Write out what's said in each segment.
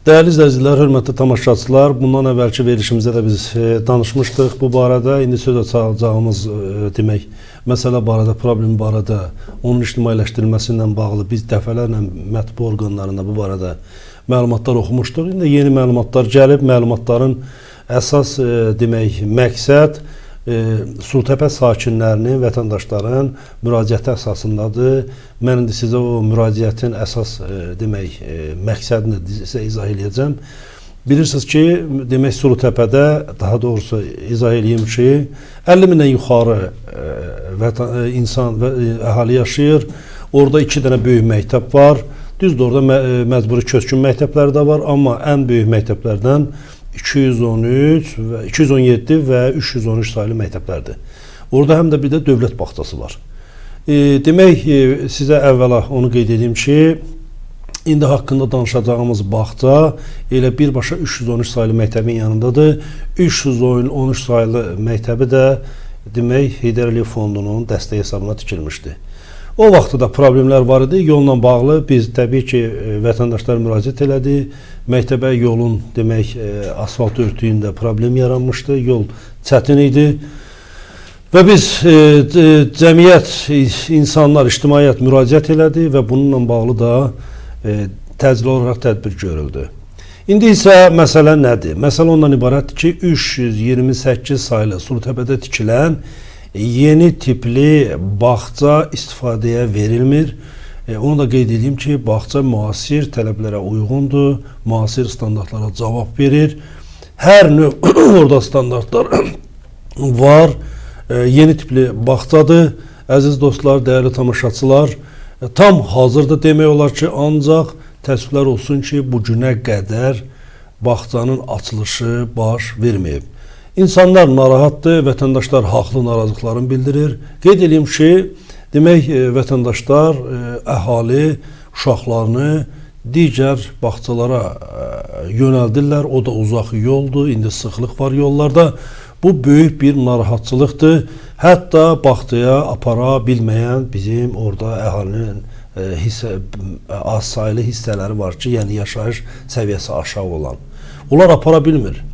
Değerli izləyicilər, hörmətli tamaşaçılar, bundan əvvəlki verilişimizdə də biz danışmışdıq bu barədə. İndi söz açacağımız demək, məsələ barədə, problem barədə, onun ictimailəşdirilməsi ilə bağlı biz dəfələrlə mətbu orqanlarında bu barədə məlumatlar oxumuşduq. İndi yeni məlumatlar gəlib, məlumatların əsas demək, məqsəd Sultəpə sakinlərinin, vətəndaşların müraciəti əsasındadır. Mən indi sizə o müraciətin əsas demək, məqsədini sizə izah edəcəm. Bilirsiniz ki, demək Sultəpədə, daha doğrusu izah edeyim ki, 50 mindən yuxarı insan və əhali yaşayır. Orada 2 dənə böyük məktəb var. Düzdür, orada məcburi köçkün məktəbləri də var, amma ən böyük məktəblərdən 217 və 313 saylı məktəblərdir. Orada həm də bir də dövlət bağçası var. Demək, sizə əvvəla onu qeyd edeyim ki, indi haqqında danışacağımız bağça elə birbaşa 313 saylı məktəbin yanındadır. 313 saylı məktəbi də demək, Heydər Əliyev Fondunun dəstək hesabına tikilmişdi. O vaxtda da problemlər var idi. Yolla bağlı biz təbii ki, vətəndaşlar müraciət elədi. Məktəbə yolun demək, asfalt örtüyündə problem yaranmışdı. Yol çətin idi. Və biz cəmiyyət, insanlar, ictimaiyyət müraciət elədi və bununla bağlı da təcili olaraq tədbir görüldü. İndi isə məsələ nədir? Məsələ ondan ibarətdir ki, 328 saylı Sultəpədə tikilən yeni tipli bağça istifadəyə verilmir. Onu da qeyd edeyim ki, bağça müasir tələblərə uyğundur, müasir standartlara cavab verir. Hər növ orada standartlar var. Yeni tipli bağçadır. Əziz dostlar, dəyərli tamaşaçılar, tam hazırda demək olar ki, ancaq təəssüflər olsun ki, bu günə qədər bağçanın açılışı baş verməyib. İnsanlar narahatdır, vətəndaşlar haqlı narazılıqlarını bildirir. Qeyd edeyim ki, demək, vətəndaşlar, əhali uşaqlarını digər bağçalara yönəldirlər. O da uzaq yoldur, indi sıxlıq var yollarda. Bu böyük bir narahatçılıqdır. Hətta bağçaya apara bilməyən bizim orada əhalinin az saylı hissələri var ki, yəni yaşayış səviyyəsi aşağı olan. Onlar apara bilmir.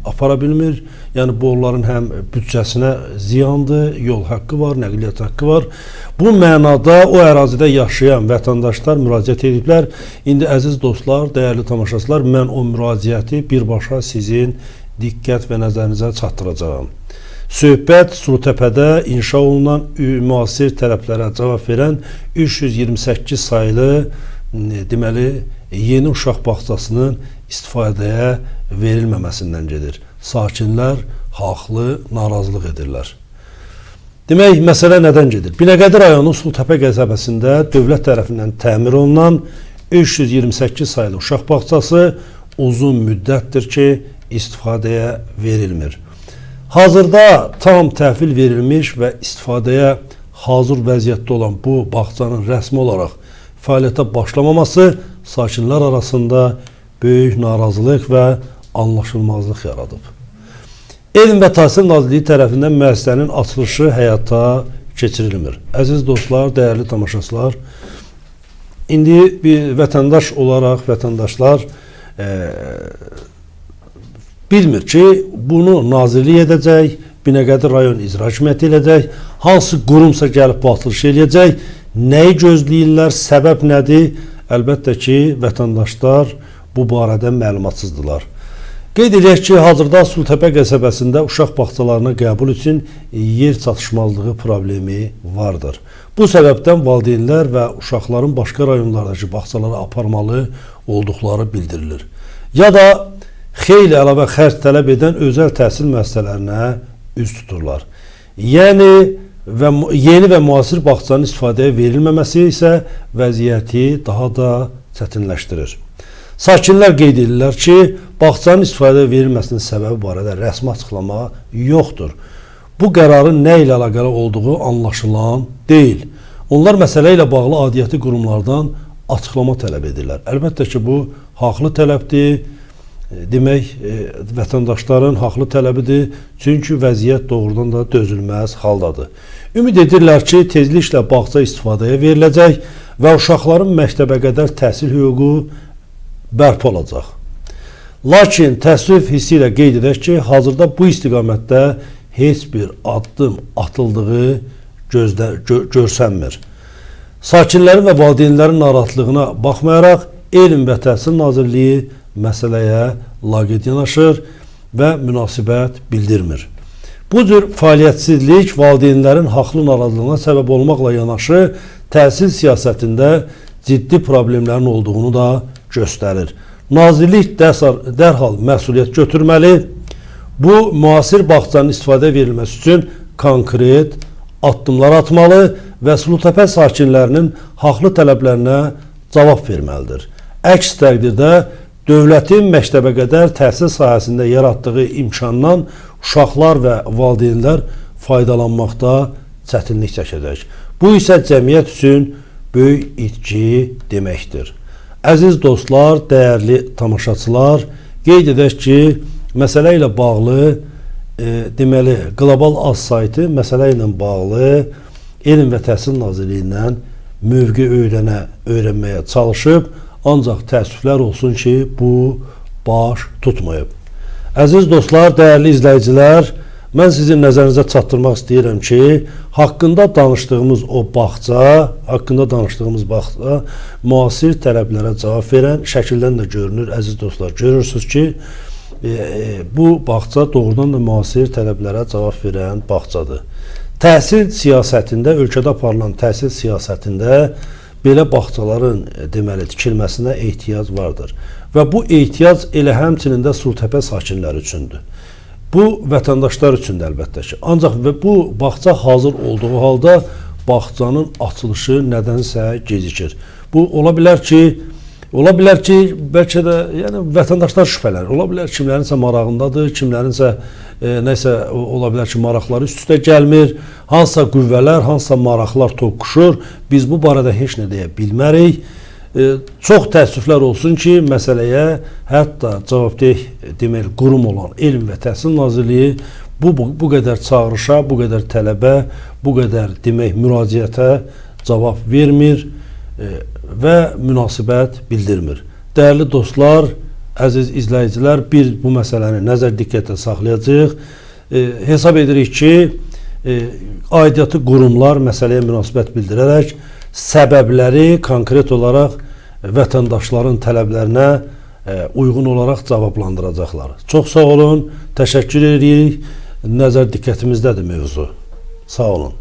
Yəni bu onların həm büdcəsinə ziyandır, yol haqqı var, nəqliyyat haqqı var. Bu mənada o ərazidə yaşayan vətəndaşlar müraciət ediblər. İndi əziz dostlar, dəyərli tamaşaçılar, mən o müraciəti birbaşa sizin diqqət və nəzərinizə çatdıracağam. Söhbət Sultəpədə inşa olunan müasir tələblərə cavab verən 328 saylı deməli yeni uşaq bağçasının istifadəyə verilməməsindən gedir. Sakinlər haqlı narazılıq edirlər. Demək, məsələ nədən gedir? Binəqədi rayonu Sultəpə qəsəbəsində dövlət tərəfindən təmir olunan 328 saylı uşaq bağçası uzun müddətdir ki, istifadəyə verilmir. Hazırda tam təhvil verilmiş və istifadəyə hazır vəziyyətdə olan bu bağçanın rəsmi olaraq fəaliyyətə başlamaması sakinlər arasında böyük narazılıq və anlaşılmazlıq yaradıb. Elm və Təhsil Nazirliyi tərəfindən müəssisənin açılışı həyata keçirilmir. Əziz dostlar, dəyərli tamaşaçılar, indi bir vətəndaş olaraq vətəndaşlar bilmir ki, bunu nazirlik edəcək, Binəqədi rayon icra hakimiyyəti edəcək, hansı qurumsa gəlib bu açılışı edəcək, nəyi gözləyirlər, səbəb nədir? Əlbəttə ki, vətəndaşlar bu barədə məlumatsızdılar. Qeyd edək ki, hazırda Sultəpə qəsəbəsində uşaq bağçalarına qəbul üçün yer çatışmazlığı problemi vardır. Bu səbəbdən valideynlər və uşaqların başqa rayonlardakı bağçalara aparmalı olduqları bildirilir. Ya da xeyli əlavə xərc tələb edən özəl təhsil müəssisələrinə üz tuturlar. Yəni, yeni və müasir bağçanın istifadəyə verilməməsi isə vəziyyəti daha da çətinləşdirir. Sakinlər qeyd edirlər ki, bağçanın istifadəyə verilməsinin səbəbi barədə rəsmi açıqlama yoxdur. Bu qərarın nə ilə əlaqəli olduğu anlaşılan deyil. Onlar məsələ ilə bağlı aidiyyəti qurumlardan açıqlama tələb edirlər. Əlbəttə ki, bu haqlı tələbdir. Demək, vətəndaşların haqlı tələbidir, çünki vəziyyət doğrudan da dözülməz haldadır. Ümid edirlər ki, tezliklə bağça istifadəyə veriləcək və uşaqların məktəbə qədər təhsil hüququ bərpa olacaq. Lakin təəssüf hissi ilə qeyd edək ki, hazırda bu istiqamətdə heç bir addım atıldığı görsənmir. Sakinlərin və valideynlərin narahatlığına baxmayaraq, Elm və Təhsil Nazirliyi məsələyə laqeyd yanaşır və münasibət bildirmir. Bu cür fəaliyyətsizlik valideynlərin haqlı narazılığına səbəb olmaqla yanaşı, təhsil siyasətində ciddi problemlərin olduğunu da göstərir. Nazirlik dərhal məsuliyyət götürməli, bu müasir bağçanın istifadə verilməsi üçün konkret addımlar atmalı və Sulutəpə sakinlərinin haqlı tələblərinə cavab verməlidir. Əks təqdirdə dövlətin məktəbə qədər təhsil sahəsində yaratdığı imkandan uşaqlar və valideynlər faydalanmaqda çətinlik çəkəcək. Bu isə cəmiyyət üçün böyük itki deməkdir. Əziz dostlar, dəyərli tamaşaçılar, qeyd edək ki, məsələ ilə bağlı, deməli, Qlobal Az saytı məsələ ilə bağlı Elm və Təhsil Nazirliyindən mövqe öyrənməyə çalışıb, ancaq təəssüflər olsun ki, bu baş tutmayıb. Əziz dostlar, dəyərli izləyicilər, mən sizin nəzərinizə çatdırmaq istəyirəm ki, haqqında danışdığımız bağça müasir tələblərə cavab verən şəkildən də görünür. Əziz dostlar, görürsünüz ki, bu bağça doğrudan da müasir tələblərə cavab verən bağçadır. Təhsil siyasətində, ölkədə aparılan təhsil siyasətində belə bağçaların deməli tikilməsinə ehtiyac vardır. Və bu ehtiyac elə həmçinin də Sulutəpə sakinləri üçündür. Bu vətəndaşlar üçün də əlbəttə ki. Ancaq bu bağça hazır olduğu halda bağçanın açılışı nədənsə gecikir. Bu ola bilər ki, bəlkə də yəni vətəndaşlar şübhələnir. Ola bilər kimlərinsə marağındadır, kimlərinsə nəsə ola bilər ki, maraqları üst-üstə gəlmir. Hansısa qüvvələr, hansısa maraqlar toqquşur. Biz bu barədə heç nə deyə bilmərik. Çox təəssüflər olsun ki, məsələyə hətta cavabdeh deməli qurum olan Elm və Təhsil Nazirliyi bu qədər çağırışa, bu qədər tələbə, bu qədər demək müraciətə cavab vermir və münasibət bildirmir. Dəyərli dostlar, əziz izləyicilər, biz bu məsələni nəzər diqqətə saxlayacağıq. Hesab edirik ki, aidiyyatı qurumlar məsələyə münasibət bildirərək səbəbləri konkret olaraq vətəndaşların tələblərinə uyğun olaraq cavablandıracaqlar. Çox sağ olun, təşəkkür edirik. Nəzər diqqətimizdədir mövzu. Sağ olun.